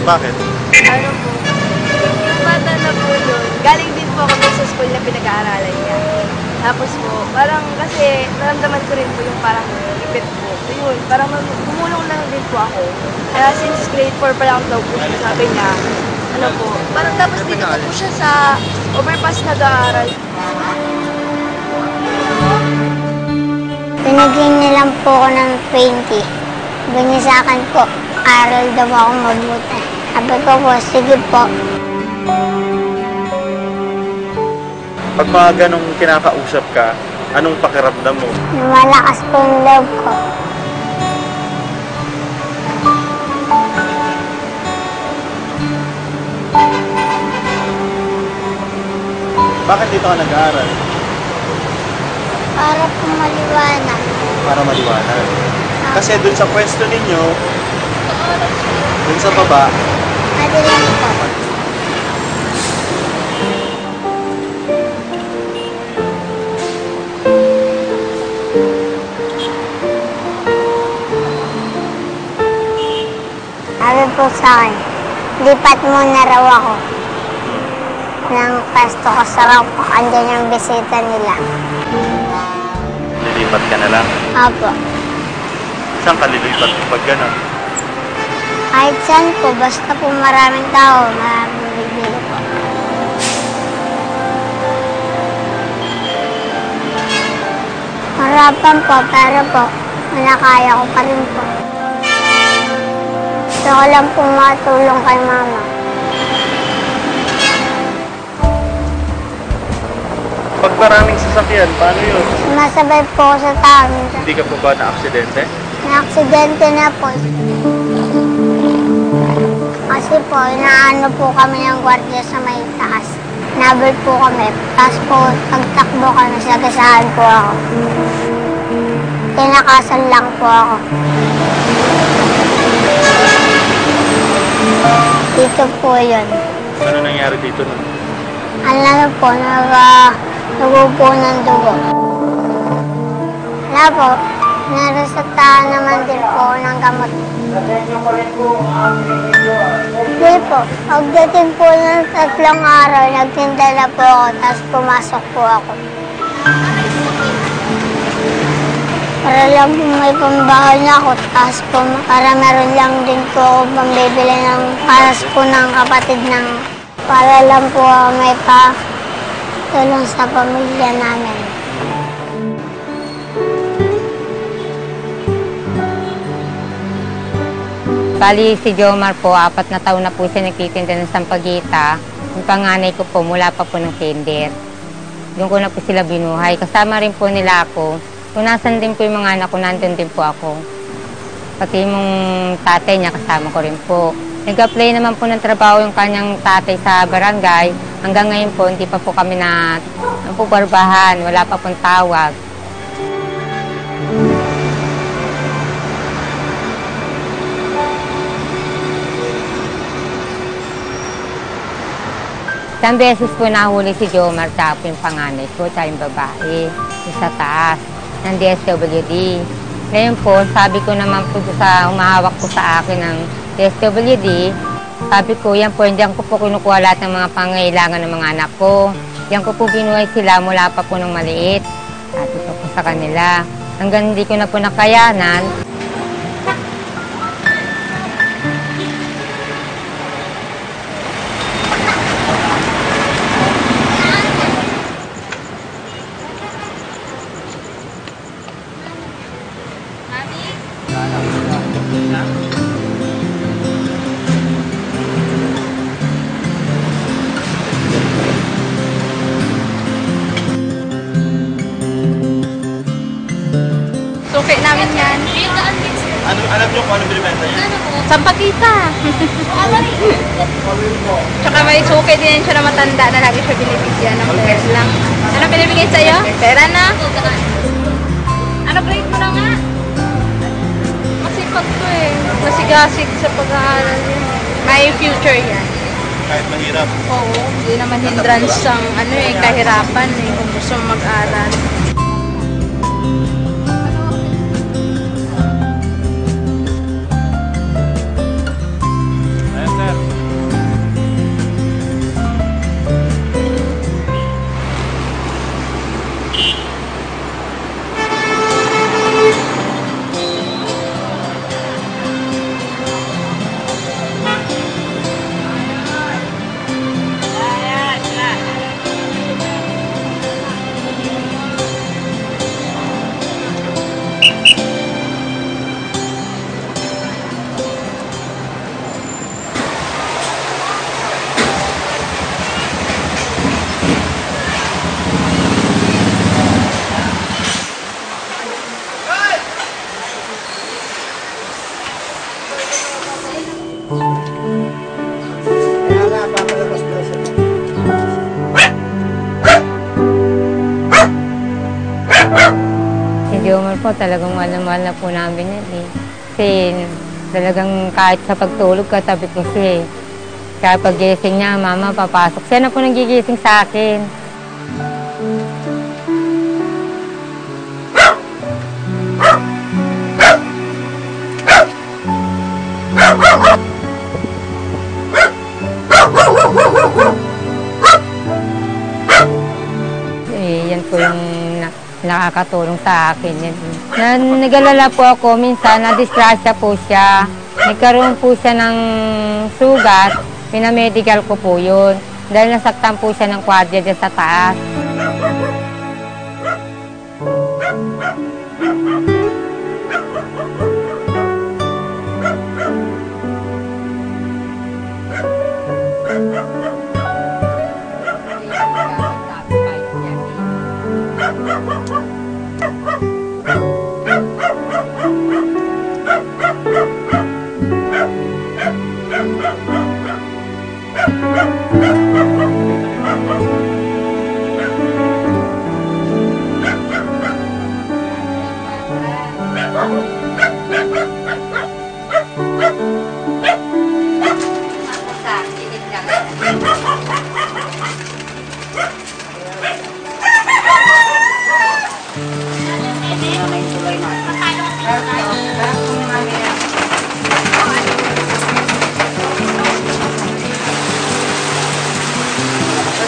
Bakit? Ano po, yung bata na po yun, galing din po ako dun sa school na pinag-aaralan niya. Tapos po, parang kasi naramdaman ko rin po yung parang ipit po. Yun, parang tumulong lang din po ako. Kaya since grade 4 pa lang daw po siya, sabi niya, ano po, parang tapos dito po siya sa overpass nag-aaral. Binigyan niya lang po ako ng 20. Sabi niya sa akin po, aral daw ako mabuti. Sabi ko po, sige po. Pag mga ganong kinakausap ka, anong pakiramdam mo? Lumalakas po yung loob ko. Bakit dito ka nag-aaral? Para po maliwanag. Para maliwanag. Kasi dun sa pwesto ninyo, dun sa baba, Madilim po. Sabi po sa akin, lipat muna raw ako ng pwesto ko sa raw po. Andyan yung bisita nila. lilipat ka na lang. Apo. Saan ka lilipat pag gano'n? Kahit saan po, basta po maraming tao, maraming bibili po. Harapan po, pero po, malakaya ko pa rin po. Gusto ko lang po matulong kay mama. Pag maraming sasakyan, paano yun? Sumasabay po ako sa tao. Hindi ka pa ba na-aksidente? Na-aksidente na po. Kasi po, inaano po kami ng gwardiya sa may taas. Nabal po kami. Tapos po, pagtakbo kami, sagasaan po ako. Tinakasan lang po ako. Dito po yun. Ano nangyari dito nun? Alam po, nagupo ng dugo. Wala po, naresetahan naman din po ako ng gamot. Hindi po, pagdating po ng 3 araw, nagtinda na po ako, tapos pumasok po ako. Para lang po may pambaon ako, tapos po para meron lang din po ako pambibili ng paras po ng kapatid ng para lang po may tulong sa pamilya namin. Bali, si Jomar po, 4 na taon na po siya nagtitinda ng sampagita. Yung panganay ko po, mula pa po ng kinder. Doon ko na po sila binuhay. Kasama rin po nila ako. Kung nasan din po yung mga anak ko, nandun din po ako. Pati yung tatay niya, kasama ko rin po. Nag-apply naman po ng trabaho yung kanyang tatay sa barangay. Hanggang ngayon po, hindi pa po kami napubarbahan. Wala pa pong tawag. Isang beses po nahuli si Jomar, tapos yung panganay ko, tsaka yung babae, yung sa taas, ng DSWD. Ngayon po, sabi ko naman po sa humahawak po sa akin ng DSWD, sabi ko, yan po, diyan ko po kinukuha lahat ng mga pangailangan ng mga anak ko. Diyan ko po binuhay sila mula pa po ng maliit. Sabi ko po sa kanila, hanggang hindi ko na po nakayanan. Suki namin yan. Alam niyo kung ano binibenta niya? Sampagita. Tsaka may suki din siya na matanda na lagi siya binibigyan ng pera lang. Ano binibigay sa'yo? Pera na. Ano grade mo na nga? Masipag ko eh. Masigasig sa pag-aaral niya. May future yan. Kahit mahirap. Oo, hindi naman hindrance ang kahirapan eh kung gusto mag-aral. Ayan, sir. Kaya nga, papalabas daw siya. Si Jomar po, talagang mahal na po namin yan eh. Kasi talagang kahit sa pagtulog katabi ko siya eh. Kaya pag gising niya, mama, papasok. Siya na po nagigising sa akin. Yan po yung nakakatulong sa akin. Nag-alala po ako, minsan na-distrasya po siya. Nagkaroon po siya ng sugat, pinamedical ko po yun. Dahil nasaktan po siya ng kwadya dyan sa taas.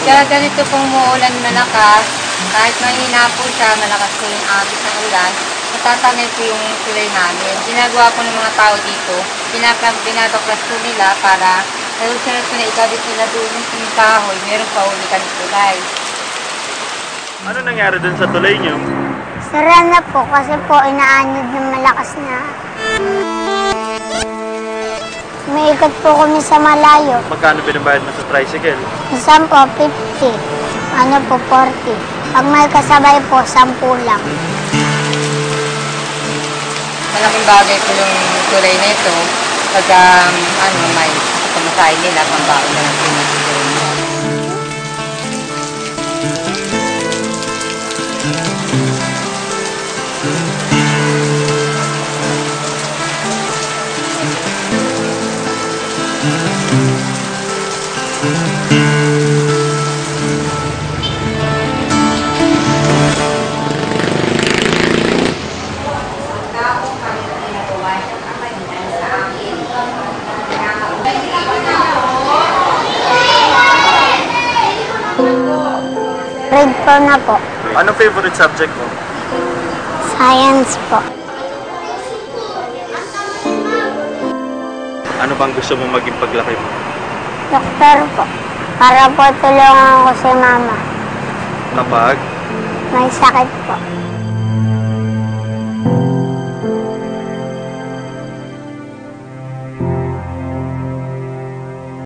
Kaya ganito pong umuulan malakas, kahit mahina po siya, malakas po yung agos ng ulan, matatangay po yung tulay namin. Ginagawa po ng mga tao dito, binabaklas po nila para sunod po na ikabit nila doon yung kahoy, meron pa uli kami tulay. Ano nangyari dun sa tulay niyo? Sira na po kasi po inaanod ng malakas na. Umiikot po kami sa malayo. Magkano binabayad mo sa tricycle? Isang po, 50. Ano po, 40. Pag may kasabay po, 10 lang. Malaking bagay po yung tulay na ito. Pag may pamasahin nila, pambaon na lang po yung tulay nila. Grade 4 na po. Anong favorite subject mo? Science po. Ano bang gusto mo maging paglaki mo? Doktor po. Para po tulungan ko si mama. Kapag? May sakit po.